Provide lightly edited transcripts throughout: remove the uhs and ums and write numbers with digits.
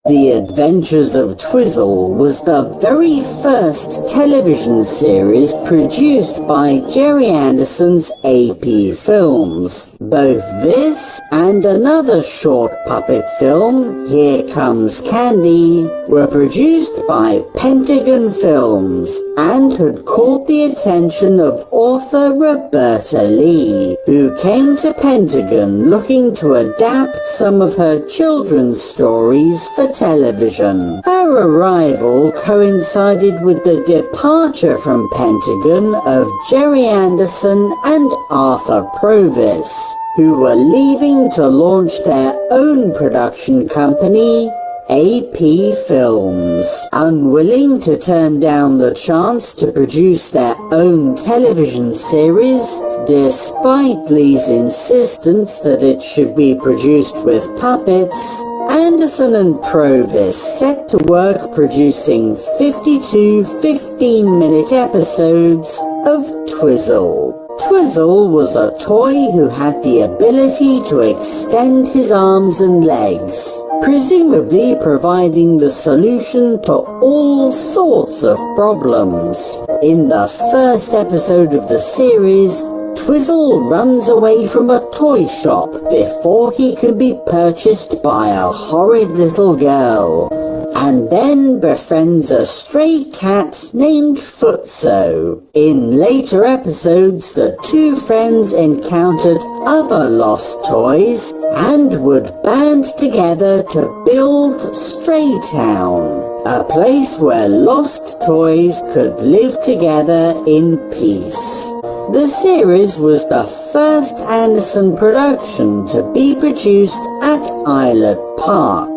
The Adventures of Twizzle was the very first television series produced by Gerry Anderson's AP Films. Both this and another short puppet film, Here Comes Candy, were produced by Pentagon Films and had caught the attention of author Roberta Leigh, who came to Pentagon looking to adapt some of her children's stories for television. Her arrival coincided with the departure from Pentagon of Gerry Anderson and Arthur Provis, who were leaving to launch their own production company, AP Films. Unwilling to turn down the chance to produce their own television series, despite Leigh's insistence that it should be produced with puppets, Anderson and Provis set to work producing 52 15-minute episodes of Twizzle. Twizzle was a toy who had the ability to extend his arms and legs, presumably providing the solution to all sorts of problems. In the first episode of the series, Twizzle runs away from a toy shop before he can be purchased by a horrid little girl, and then befriends a stray cat named Futso. In later episodes, the two friends encountered other lost toys and would band together to build Stray Town, a place where lost toys could live together in peace. The series was the first Anderson production to be produced at Islet Park,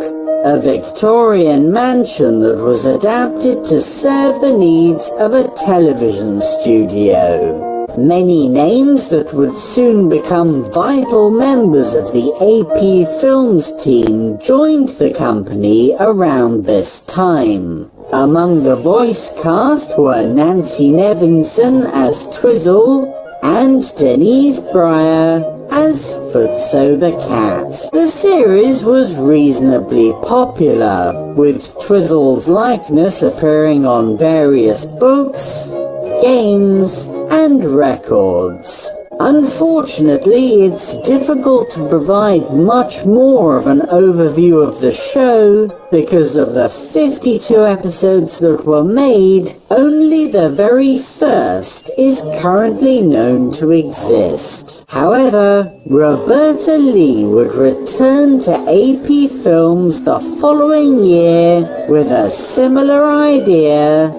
a Victorian mansion that was adapted to serve the needs of a television studio. Many names that would soon become vital members of the AP Films team joined the company around this time. Among the voice cast were Nancy Nevinson as Twizzle and Denise Breyer as Futso the cat. The series was reasonably popular, with Twizzle's likeness appearing on various books, games, and records. Unfortunately, it's difficult to provide much more of an overview of the show because of the 52 episodes that were made. Only the very first is currently known to exist. However, Roberta Leigh would return to AP Films the following year with a similar idea,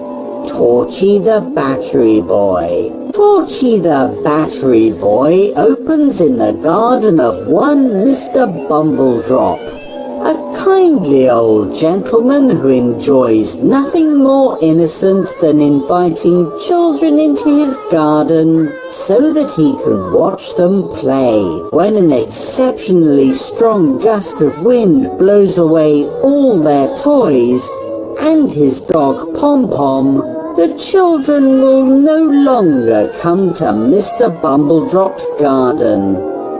Torchy the Battery Boy. Torchy the Battery Boy opens in the garden of one Mr. Bumbledrop, a kindly old gentleman who enjoys nothing more innocent than inviting children into his garden so that he can watch them play. When an exceptionally strong gust of wind blows away all their toys and his dog Pom-Pom, the children will no longer come to Mr. Bumbledrop's garden,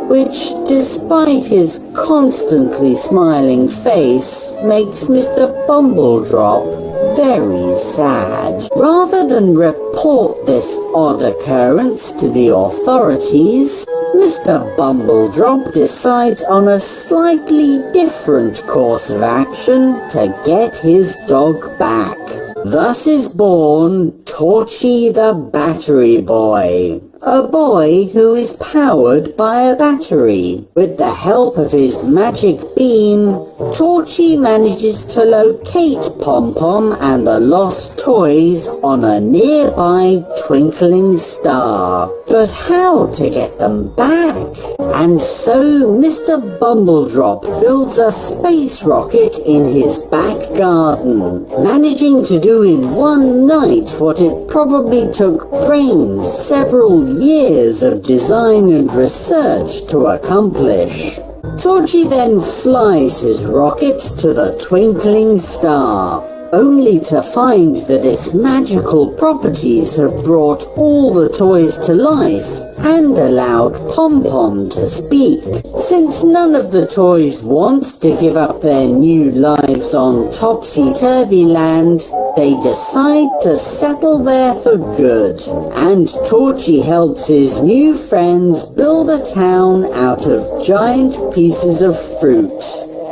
which, despite his constantly smiling face, makes Mr. Bumbledrop very sad. Rather than report this odd occurrence to the authorities, Mr. Bumbledrop decides on a slightly different course of action to get his dog back. Thus is born Torchy the Battery Boy, a boy who is powered by a battery. With the help of his magic beam, Torchy manages to locate Pom-Pom and the lost toys on a nearby twinkling star. But how to get them back? And so Mr. Bumbledrop builds a space rocket in his back garden, managing to do in one night what it probably took brains several years of design and research to accomplish. Torchy then flies his rocket to the twinkling star, only to find that its magical properties have brought all the toys to life and allowed Pom-Pom to speak. Since none of the toys want to give up their new lives on Topsy-Turvy Land, they decide to settle there for good, and Torchy helps his new friends build a town out of giant pieces of fruit.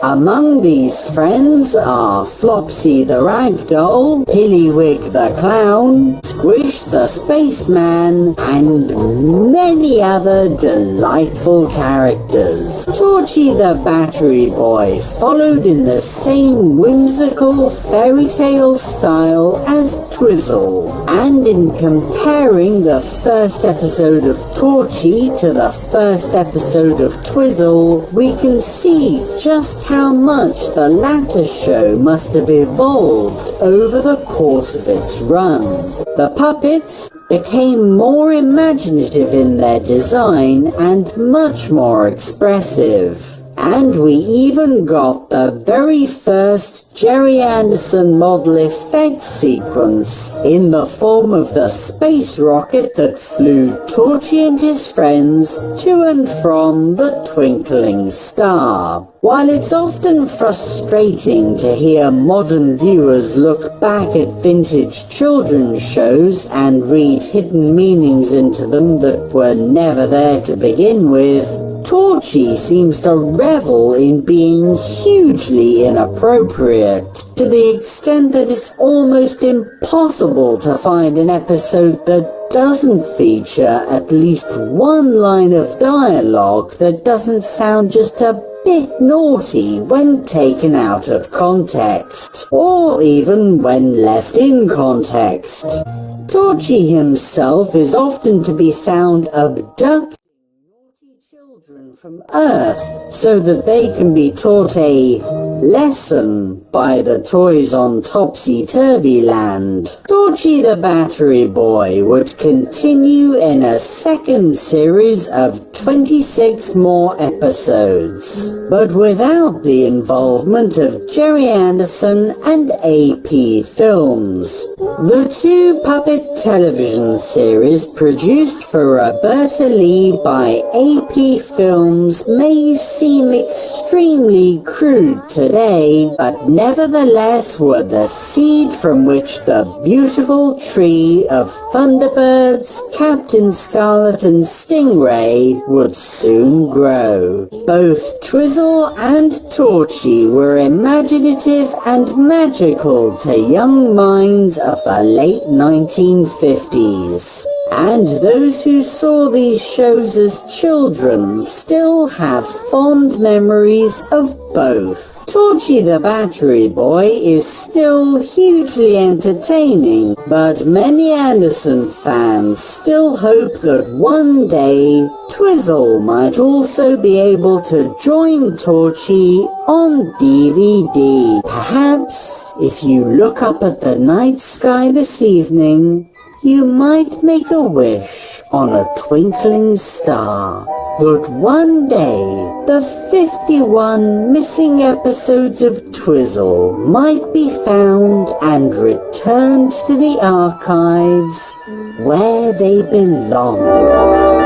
Among these friends are Flopsy the Ragdoll, Pillywig the Clown, Squish the Spaceman, and many other delightful characters. Torchy the Battery Boy followed in the same whimsical fairy tale style as Twizzle, and in comparing the first episode of Torchy to the first episode of Twizzle, we can see just how much the latter show must have evolved over the course of its run. The puppets became more imaginative in their design and much more expressive. And we even got the very first Jerry Anderson model effects sequence in the form of the space rocket that flew Torchy and his friends to and from the twinkling star. While it's often frustrating to hear modern viewers look back at vintage children's shows and read hidden meanings into them that were never there to begin with, Torchy seems to revel in being hugely inappropriate, to the extent that it's almost impossible to find an episode that doesn't feature at least one line of dialogue that doesn't sound just a bit naughty when taken out of context, or even when left in context. Torchy himself is often to be found abducted children from Earth so that they can be taught a lesson by the toys on Topsy-Turvy Land. Torchy the Battery Boy would continue in a second series of 26 more episodes, but without the involvement of Jerry Anderson and AP Films. The two puppet television series produced for Roberta Leigh by AP Films may seem extremely crude today, but nevertheless were the seed from which the beautiful tree of Thunderbirds, Captain Scarlet and Stingray would soon grow. Both Twizzle and Torchy were imaginative and magical to young minds of the late 1950s. And those who saw these shows as children still have fond memories of both. Torchy the Battery Boy is still hugely entertaining, but many Anderson fans still hope that one day Twizzle might also be able to join Torchy on DVD. Perhaps, if you look up at the night sky this evening, you might make a wish on a twinkling star that one day the 51 missing episodes of Twizzle might be found and returned to the archives where they belong.